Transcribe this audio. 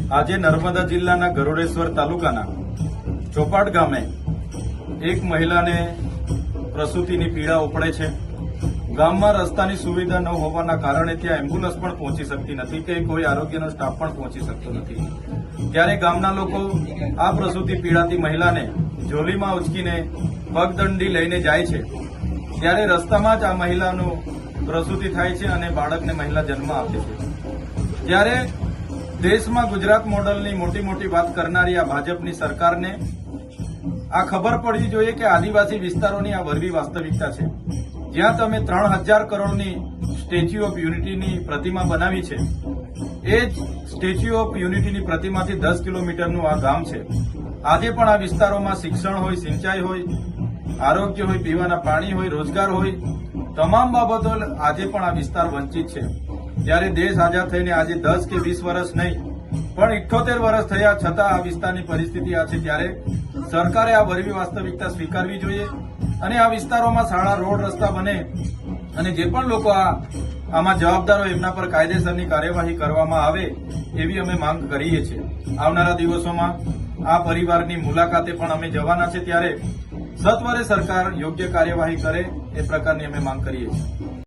આજે નર્મદા જિલ્લાના ગરુડેશ્વર તાલુકાના ચોપાટ ગામે એક મહિલાને પ્રસૂતિની પીડા ઉપડે છે। ગામમાં રસ્તાની સુવિધા ન હોવાના કારણે ત્યાં એમ્બ્યુલન્સ પણ પહોંચી શકતી નથી કે કોઈ આરોગ્યનો સ્ટાફ પણ પહોંચી શકતો નથી। ત્યારે ગામના લોકો આ પ્રસૂતિ પીડાતી મહિલાને જોલીમાં ઉચકીને પગદંડી લઈને જાય છે। ત્યારે રસ્તામાં જ આ મહિલાનું પ્રસૂતિ થાય છે અને બાળકને મહિલા જન્મ આપે છે। ત્યારે દેશમાં ગુજરાત મોડલની મોટી મોટી વાત કરનારી આ ભાજપની સરકારને આ ખબર પડવી જોઈએ કે આદિવાસી વિસ્તારોની આ વરવી વાસ્તવિકતા છે। જ્યાં તમે 3000 કરોડની સ્ટેચ્યુ ઓફ યુનિટીની પ્રતિમા બનાવી છે, એ જ સ્ટેચ્યુ ઓફ યુનિટીની પ્રતિમાથી 10 કિલોમીટરનું આ ગામ છે। આજે પણ આ વિસ્તારોમાં શિક્ષણ હોય, સિંચાઈ હોય, આરોગ્ય હોય, પીવાના પાણી હોય, રોજગાર હોય, તમામ બાબતો આજે પણ આ વિસ્તાર વંચિત છે। ત્યારે દેશ આઝાદ થઈને આજે 10 કે 20 વર્ષ નહીં પણ 78 વર્ષ થયા છતાં આ વિસ્તારની પરિસ્થિતિ આ છે। ત્યારે સરકારે આ વરવી વાસ્તવિકતા સ્વીકારવી જોઈએ અને આ વિસ્તારોમાં શાળા, રોડ, રસ્તા બને અને જે પણ લોકો આમાં જવાબદાર હોય એમના પર કાયદેસરની કાર્યવાહી કરવામાં આવે એવી અમે માંગ કરીએ છીએ। આવનારા દિવસોમાં આ પરિવારની મુલાકાતે પણ અમે જવાના છે। ત્યારે સત્વરે સરકાર યોગ્ય કાર્યવાહી કરે એ પ્રકારની અમે માંગ કરીએ છીએ।